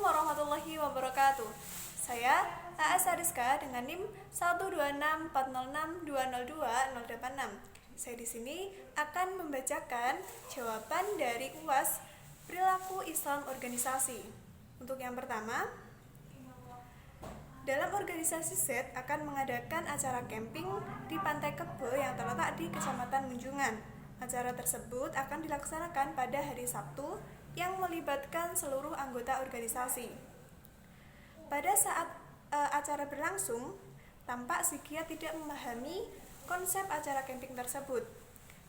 warahmatullahi wabarakatuh. Saya AS Ariska dengan NIM 12640620286. Saya di sini akan membacakan jawaban dari UAS Perilaku Islam Organisasi. Untuk yang pertama, dalam organisasi Z akan mengadakan acara camping di Pantai Kebo yang terletak di Kecamatan Munjungan. Acara tersebut akan dilaksanakan pada hari Sabtu yang melibatkan seluruh anggota organisasi. Pada saat acara berlangsung, tampak Sikia tidak memahami konsep acara camping tersebut.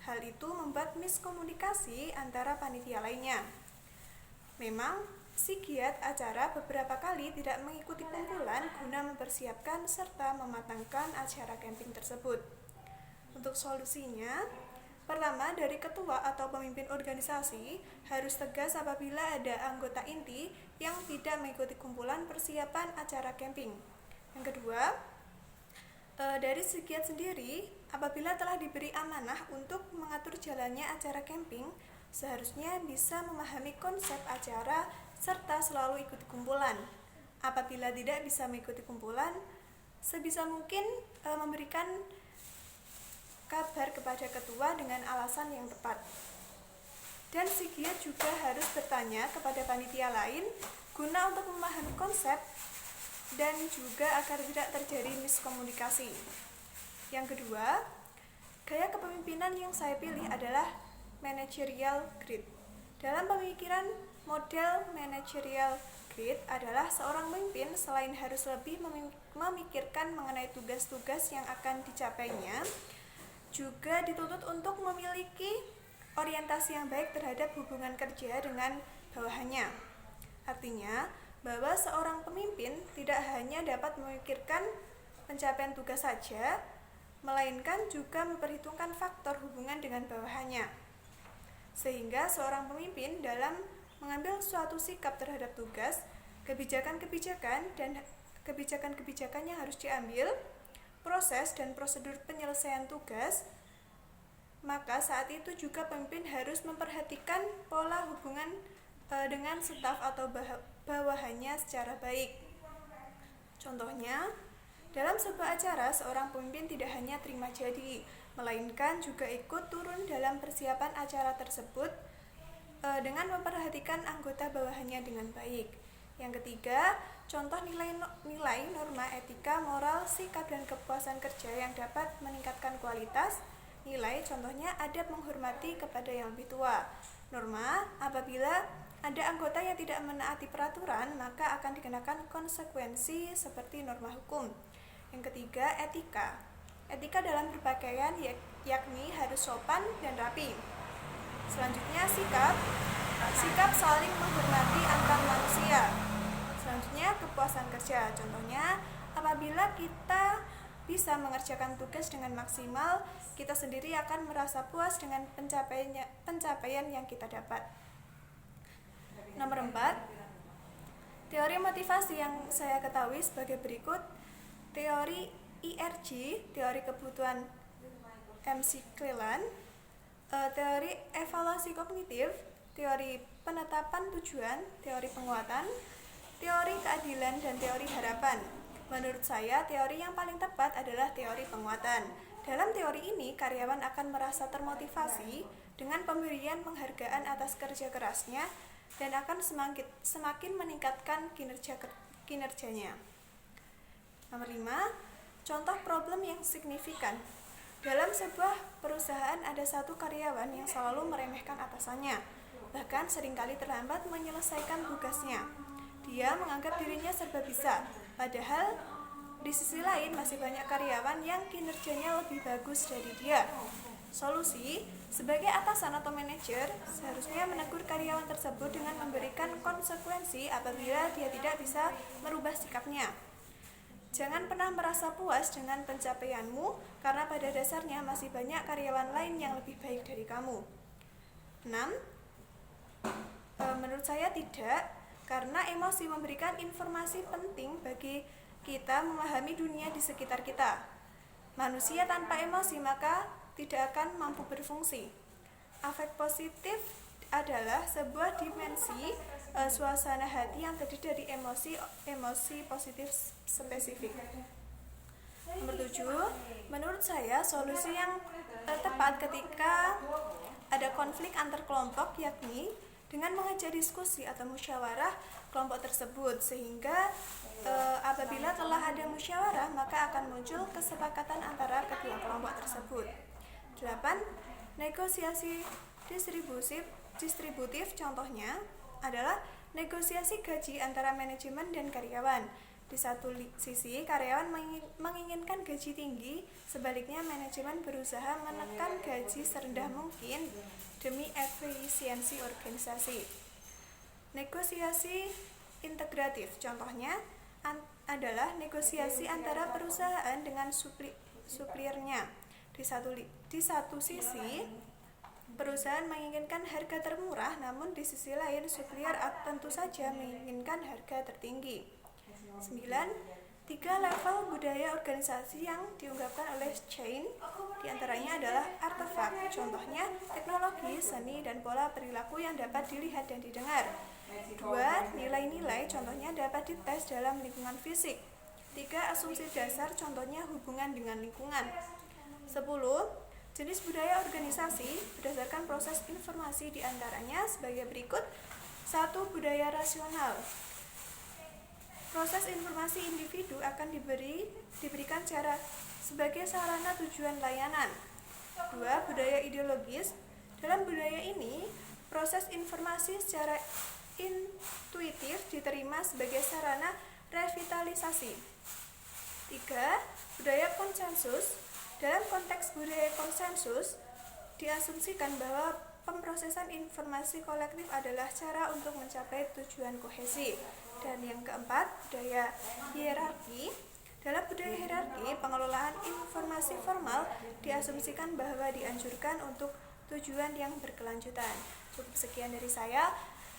Hal itu membuat miskomunikasi antara panitia lainnya. Memang, si giat acara beberapa kali tidak mengikuti kumpulan guna mempersiapkan serta mematangkan acara camping tersebut. Untuk solusinya, pertama, dari ketua atau pemimpin organisasi harus tegas apabila ada anggota inti yang tidak mengikuti kumpulan persiapan acara camping. Yang kedua, dari si giat sendiri, apabila telah diberi amanah untuk mengatur jalannya acara camping, seharusnya bisa memahami konsep acara serta selalu ikuti kumpulan. Apabila tidak bisa mengikuti kumpulan, sebisa mungkin memberikan kabar kepada ketua dengan alasan yang tepat. Dan si giat juga harus bertanya kepada panitia lain guna untuk memahami konsep dan juga agar tidak terjadi miskomunikasi. Yang kedua, gaya kepemimpinan yang saya pilih adalah managerial grid. Dalam pemikiran model managerial grid adalah seorang pemimpin selain harus lebih memikirkan mengenai tugas-tugas yang akan dicapainya, juga dituntut untuk memiliki orientasi yang baik terhadap hubungan kerja dengan bawahannya. Artinya, bahwa seorang pemimpin tidak hanya dapat memikirkan pencapaian tugas saja, melainkan juga memperhitungkan faktor hubungan dengan bawahannya. Sehingga seorang pemimpin dalam mengambil suatu sikap terhadap tugas, kebijakan-kebijakan yang harus diambil, proses dan prosedur penyelesaian tugas, maka saat itu juga pemimpin harus memperhatikan pola hubungan dengan staf atau bawahannya secara baik. Contohnya, dalam sebuah acara, seorang pemimpin tidak hanya terima jadi, melainkan juga ikut turun dalam persiapan acara tersebut dengan memperhatikan anggota bawahannya dengan baik. Yang ketiga, contoh nilai norma etika, moral, sikap, dan kepuasan kerja yang dapat meningkatkan kualitas nilai, contohnya adab menghormati kepada yang lebih tua. Norma, apabila ada anggota yang tidak menaati peraturan, maka akan dikenakan konsekuensi seperti norma hukum. Yang ketiga, etika. Etika dalam berpakaian yakni harus sopan dan rapi. Selanjutnya, sikap saling menghormati antar manusia. Selanjutnya, kepuasan kerja. Contohnya, apabila kita bisa mengerjakan tugas dengan maksimal, kita sendiri akan merasa puas dengan pencapaian yang kita dapat. Nomor 4, teori motivasi yang saya ketahui sebagai berikut. Teori IRG, teori kebutuhan McClellan, teori evaluasi kognitif, teori penetapan tujuan, teori penguatan, teori keadilan, dan teori harapan. Menurut saya, teori yang paling tepat adalah teori penguatan. Dalam teori ini, karyawan akan merasa termotivasi dengan pemberian penghargaan atas kerja kerasnya dan akan semakin meningkatkan kinerjanya. Nomor 5, contoh problem yang signifikan. Dalam sebuah perusahaan ada satu karyawan yang selalu meremehkan atasannya, bahkan seringkali terlambat menyelesaikan tugasnya. Dia menganggap dirinya serba bisa, padahal di sisi lain masih banyak karyawan yang kinerjanya lebih bagus dari dia. Solusi, sebagai atasan atau manajer, seharusnya menegur karyawan tersebut dengan memberikan konsekuensi apabila dia tidak bisa merubah sikapnya. Jangan pernah merasa puas dengan pencapaianmu, karena pada dasarnya masih banyak karyawan lain yang lebih baik dari kamu. 6. Menurut saya tidak, karena emosi memberikan informasi penting bagi kita memahami dunia di sekitar kita. Manusia tanpa emosi maka tidak akan mampu berfungsi. Afek positif adalah sebuah dimensi suasana hati yang terdiri dari emosi positif spesifik. Nomor 7, menurut saya solusi yang tepat ketika ada konflik antar kelompok yakni dengan mengajak diskusi atau musyawarah kelompok tersebut, sehingga apabila telah ada musyawarah maka akan muncul kesepakatan antara kedua kelompok tersebut. 8. Negosiasi distributif contohnya adalah negosiasi gaji antara manajemen dan karyawan. Di satu sisi, karyawan menginginkan gaji tinggi, sebaliknya manajemen berusaha menekan gaji serendah mungkin demi efisiensi organisasi. Negosiasi integratif, contohnya adalah negosiasi antara perusahaan dengan supliernya. Di satu sisi, perusahaan menginginkan harga termurah, namun di sisi lain suplier tentu saja menginginkan harga tertinggi. 9. 3 level budaya organisasi yang diungkapkan oleh Chain, diantaranya adalah artefak, contohnya teknologi, seni, dan pola perilaku yang dapat dilihat dan didengar. 2. Nilai-nilai, contohnya dapat dites dalam lingkungan fisik. 3. Asumsi dasar, contohnya hubungan dengan lingkungan. 10. Jenis budaya organisasi berdasarkan proses informasi diantaranya sebagai berikut. 1. Budaya rasional. Proses informasi individu akan diberikan sebagai sarana tujuan layanan. 2. Budaya ideologis. Dalam budaya ini, proses informasi secara intuitif diterima sebagai sarana revitalisasi. 3. Budaya konsensus. Dalam konteks budaya konsensus, diasumsikan bahwa pemrosesan informasi kolektif adalah cara untuk mencapai tujuan kohesi. Dan yang keempat, budaya hierarki. Dalam budaya hierarki, pengelolaan informasi formal diasumsikan bahwa dianjurkan untuk tujuan yang berkelanjutan. Cukup sekian dari saya.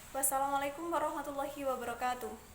Wassalamualaikum warahmatullahi wabarakatuh.